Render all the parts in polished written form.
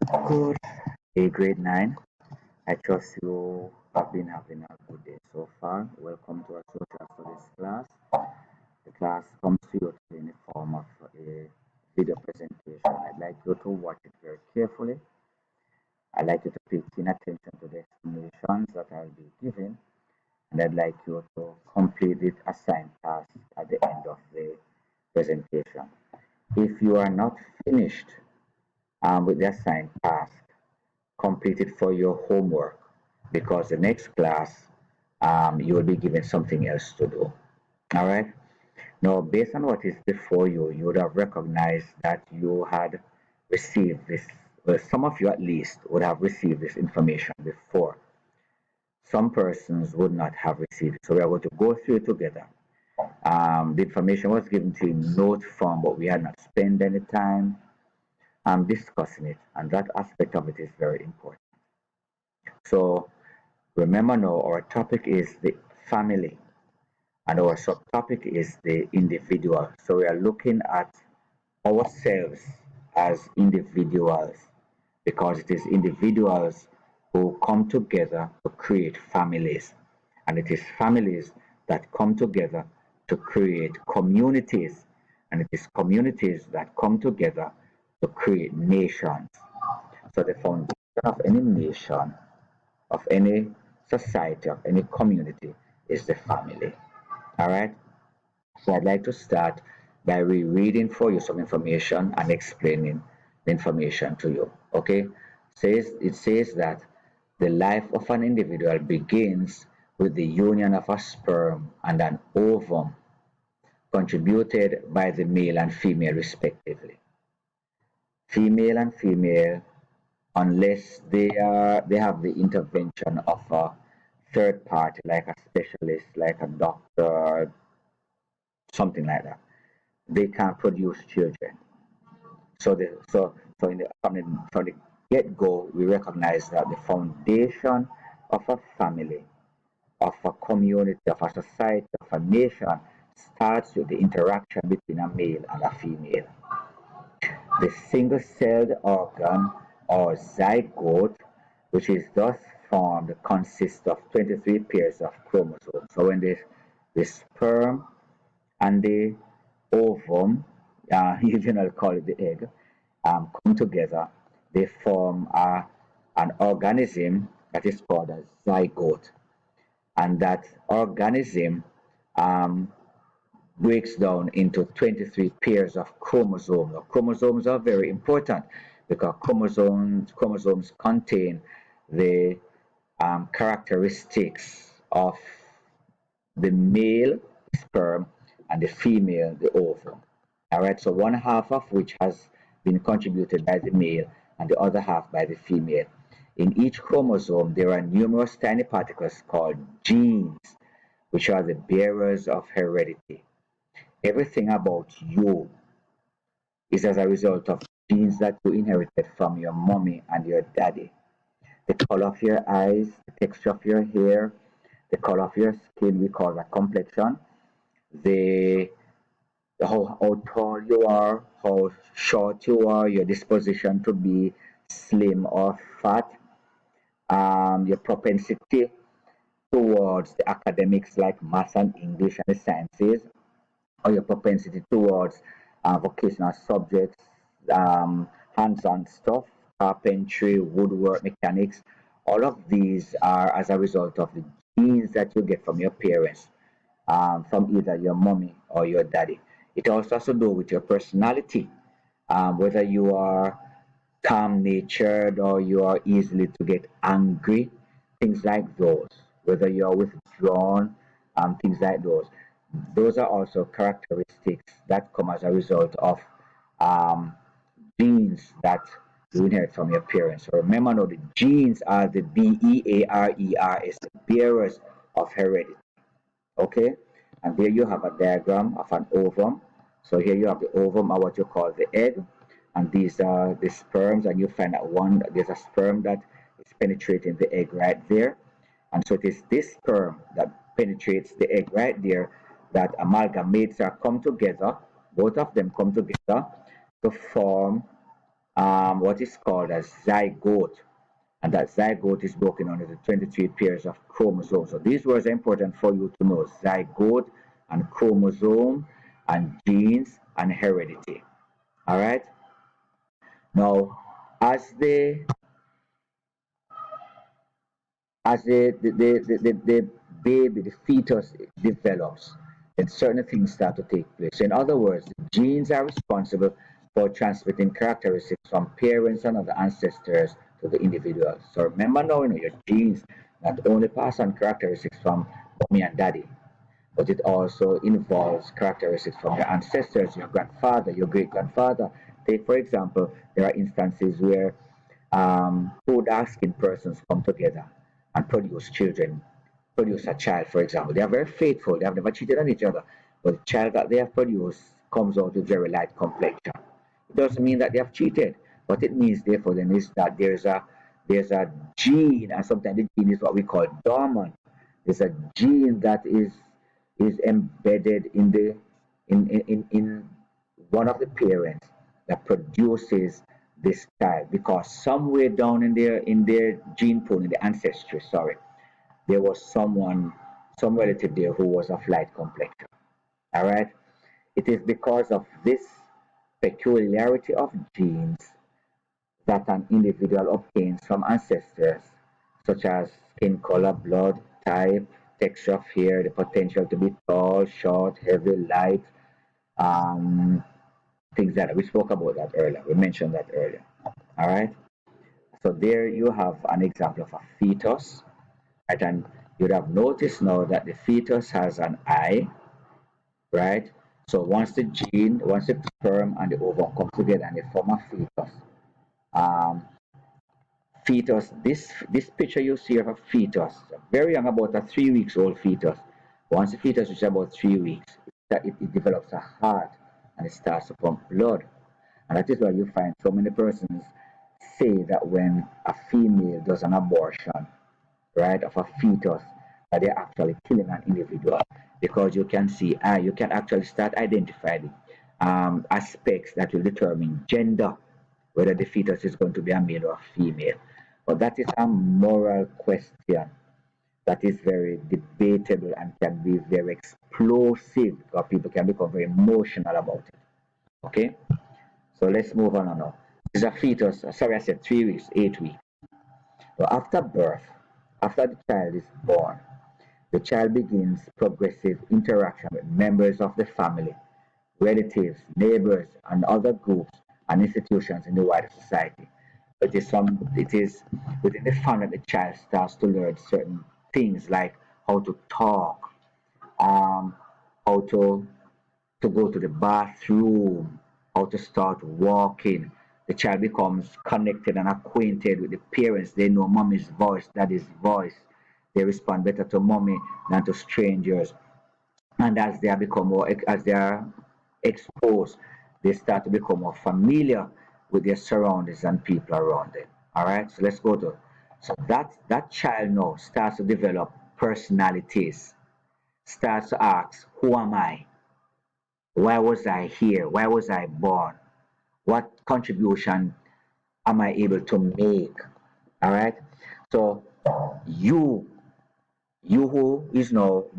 Good day, grade 9. I trust you have been having a good day so far. Welcome to our social studies class. The class comes to you in the form of a video presentation. I'd like you to watch it very carefully. I'd like you to pay keen attention to the explanations that I'll be giving, and I'd like you to complete the assigned task at the end of the presentation. If you are not finished with the assigned task, complete it for your homework because the next class you will be given something else to do. All right. Now, based on what is before you, you would have recognized that you had received this. Well, some of you at least would have received this information before. Some persons would not have received it. So we are going to go through it together. The information was given to you in note form, but we had not spent any time discussing it, and that aspect of it is very important. So remember now, our topic is the family and our subtopic is the individual. So we are looking at ourselves as individuals because it is individuals who come together to create families. And it is families that come together to create communities. And it is communities that come together to create nations. So the foundation of any nation, of any society, of any community is the family. All right. So I'd like to start by rereading for you some information and explaining the information to you. Okay. It says that the life of an individual begins with the union of a sperm and an ovum contributed by the male and female respectively. Female and female, unless they have the intervention of a third party like a specialist, like a doctor, something like that, they can produce children. From the get-go, we recognize that the foundation of a family, of a community, of a society, of a nation starts with the interaction between a male and a female. The single-celled organ or zygote, which is thus formed, consists of 23 pairs of chromosomes. So when the sperm and the ovum, you generally call it the egg, come together, they form an organism that is called a zygote. And that organism um, breaks down into 23 pairs of chromosomes. Now, chromosomes are very important because chromosomes contain the characteristics of the male sperm and the female the ovum. All right, so one half of which has been contributed by the male and the other half by the female. In each chromosome, there are numerous tiny particles called genes, which are the bearers of heredity. Everything about you is as a result of genes that you inherited from your mommy and your daddy. The color of your eyes, the texture of your hair, the color of your skin, we call that complexion. The how tall you are, how short you are, your disposition to be slim or fat, your propensity towards the academics like math and English and the sciences, or your propensity towards vocational subjects, hands-on stuff, carpentry, woodwork, mechanics. All of these are as a result of the genes that you get from your parents, from either your mommy or your daddy. It also has to do with your personality, whether you are calm natured or you are easily to get angry, things like those, whether you are withdrawn, things like those. Those are also characteristics that come as a result of um, genes that you inherit from your parents. So remember now, the genes are the bearers, the bearers of heredity. Okay, and there you have a diagram of an ovum. So here you have the ovum, or what you call the egg, and these are the sperms, and you find that there's a sperm that is penetrating the egg right there, and so it is this sperm that penetrates the egg right there that amalgamates or come together. Both of them come together to form what is called a zygote, and that zygote is broken into the 23 pairs of chromosomes. So these words are important for you to know: zygote and chromosome and genes and heredity. All right. Now, as the the baby, the fetus develops, then certain things start to take place. So in other words, the genes are responsible for transmitting characteristics from parents and other ancestors to the individual. So remember now, your genes not only pass on characteristics from mommy and daddy, but it also involves characteristics from your ancestors, your grandfather, your great grandfather. Take, for example, there are instances where two dark skinned persons come together and produce children, produce a child, for example. They are very faithful, they have never cheated on each other, but the child that they have produced comes out with very light complexion. It doesn't mean that they have cheated. What it means, therefore, then is that there's a gene, and sometimes the gene is what we call dormant. There's a gene that is embedded in one of the parents that produces this child, because somewhere down in their gene pool, in the ancestry, sorry, there was some relative there who was of light complexion. All right. It is because of this peculiarity of genes that an individual obtains from ancestors, such as skin color, blood type, texture of hair, the potential to be tall, short, heavy, light, um, things like that. We spoke about that earlier. We mentioned that earlier. All right. So there you have an example of a fetus, right? And you'd have noticed now that the fetus has an eye, right? So once the sperm and the ovum come together and they form a fetus, um, this picture you see of a fetus, very young, about a 3 weeks old fetus. Once the fetus is about 3 weeks, it develops a heart and it starts to pump blood. And that is why you find so many persons say that when a female does an abortion, right, of a fetus, that they're actually killing an individual, because you can see, you can actually start identifying aspects that will determine gender, whether the fetus is going to be a male or a female. But that is a moral question that is very debatable and can be very explosive, because people can become very emotional about it. Okay, so let's move on now. This is a fetus. Sorry, I said 3 weeks, 8 weeks. So after birth, after the child is born, the child begins progressive interaction with members of the family, relatives, neighbors, and other groups and institutions in the wider society. It is within the family that the child starts to learn certain things like how to talk, um, how to go to the bathroom, how to start walking. The child becomes connected and acquainted with the parents. They know mommy's voice, daddy's voice. They respond better to mommy than to strangers. And as they are exposed, they start to become more familiar with their surroundings and people around them. All right, so let's go to that child now starts to develop personalities, starts to ask, who am I? Why was I here? Why was I born? What contribution am I able to make? All right. So you you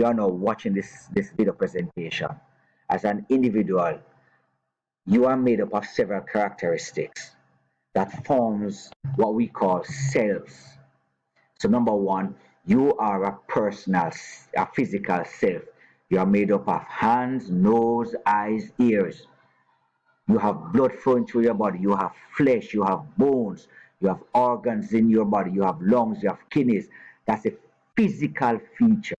are now watching this video presentation. As an individual, you are made up of several characteristics that forms what we call selves. So number one, you are a physical self. You are made up of hands, nose, eyes, ears. You have blood flowing through your body. You have flesh. You have bones. You have organs in your body. You have lungs. You have kidneys. That's a physical feature,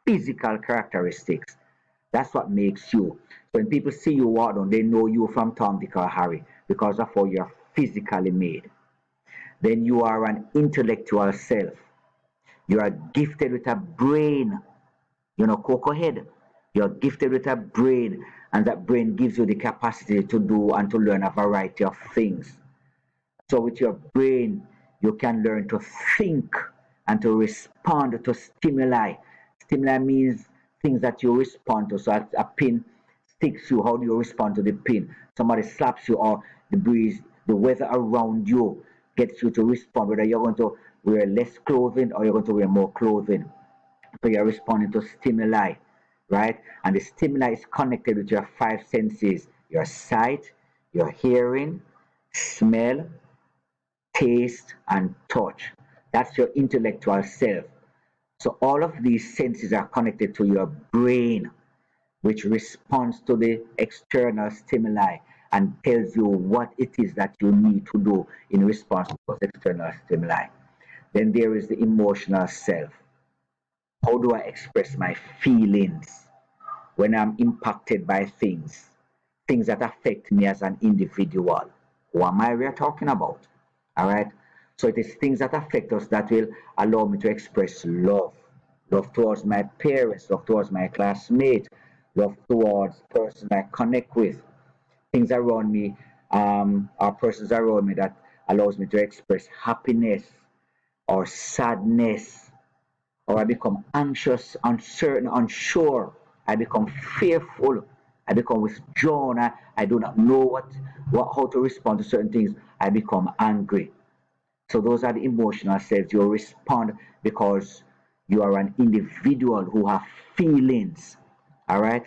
physical characteristics. That's what makes you. So when people see you walk down, they know you from Tom, Dick, or Harry because of how you're physically made. Then you are an intellectual self. You are gifted with a brain, cocoa head. You're gifted with a brain, and that brain gives you the capacity to do and to learn a variety of things. So with your brain, you can learn to think and to respond to stimuli. Stimuli means things that you respond to. So a pin sticks you. How do you respond to the pin? Somebody slaps you, or the breeze the weather around you gets you to respond, whether you're going to wear less clothing or you're going to wear more clothing. So you're responding to stimuli, right? And the stimuli is connected with your five senses: your sight, your hearing, smell, taste, and touch. That's your intellectual self. So all of these senses are connected to your brain, which responds to the external stimuli and tells you what it is that you need to do in response to those external stimuli. Then there is the emotional self. How do I express my feelings when I'm impacted by things that affect me as an individual? Who am I we are talking about? All right. So it is things that affect us that will allow me to express love towards my parents, love towards my classmates, love towards persons I connect with, things around me, or persons around me that allows me to express happiness or sadness, or I become anxious, uncertain, unsure. I become fearful. I become withdrawn. I do not know how to respond to certain things. I become angry. So those are the emotional states. You respond because you are an individual who have feelings. All right.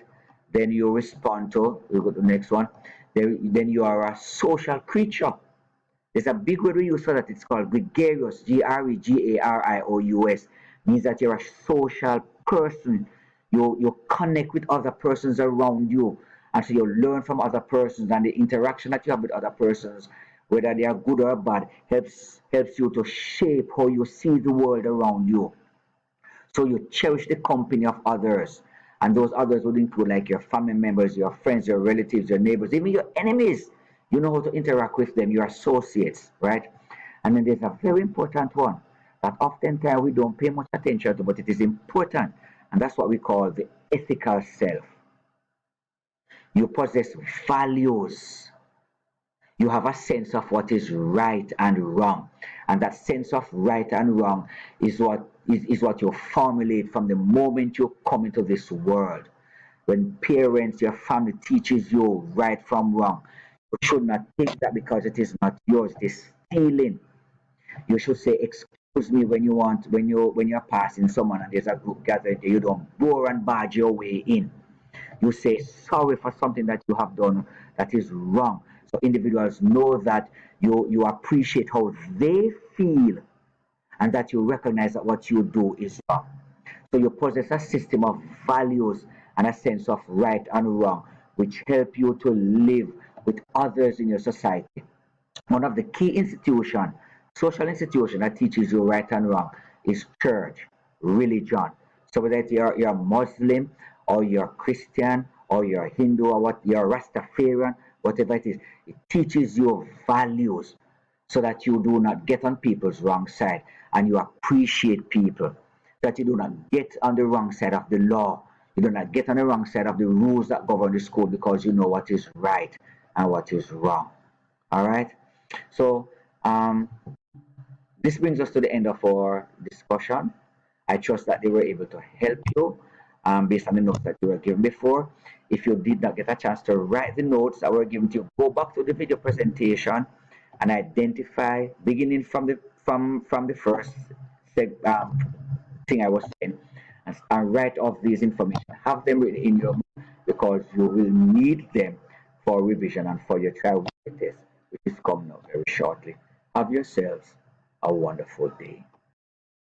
Then you respond to. We go to the next one. Then you are a social creature. There's a big word we use for that. It's called gregarious. Gregarious means that you're a social person. You connect with other persons around you, and so you learn from other persons, and the interaction that you have with other persons, whether they are good or bad, helps you to shape how you see the world around you. So you cherish the company of others. And those others would include like your family members, your friends, your relatives, your neighbors, even your enemies. You know how to interact with them, your associates, right? And then there's a very important one that oftentimes we don't pay much attention to, but it is important. And that's what we call the ethical self. You possess values. You have a sense of what is right and wrong, and that sense of right and wrong is what you formulate from the moment you come into this world. When parents, your family teaches you right from wrong, you should not take that because it is not yours, it is stealing. You should say excuse me when you're passing someone and there's a group gathering. You don't bore and barge your way in. You say sorry for something that you have done that is wrong. So individuals know that you appreciate how they feel and that you recognize that what you do is wrong. So you possess a system of values and a sense of right and wrong, which help you to live with others in your society. One of the key institution, social institution that teaches you right and wrong is church, religion. So whether you're Muslim or you're Christian or you're Hindu or what you're Rastafarian, whatever it teaches you values so that you do not get on people's wrong side and you appreciate people. That you do not get on the wrong side of the law. You do not get on the wrong side of the rules that govern the school because you know what is right and what is wrong. All right. So this brings us to the end of our discussion. I trust that they were able to help you based on the notes that you were given before. If you did not get a chance to write the notes that were given to you, go back to the video presentation and identify, beginning from the first thing I was saying, and write off these information. Have them written in your book because you will need them for revision and for your trial test, which is coming up very shortly. Have yourselves a wonderful day.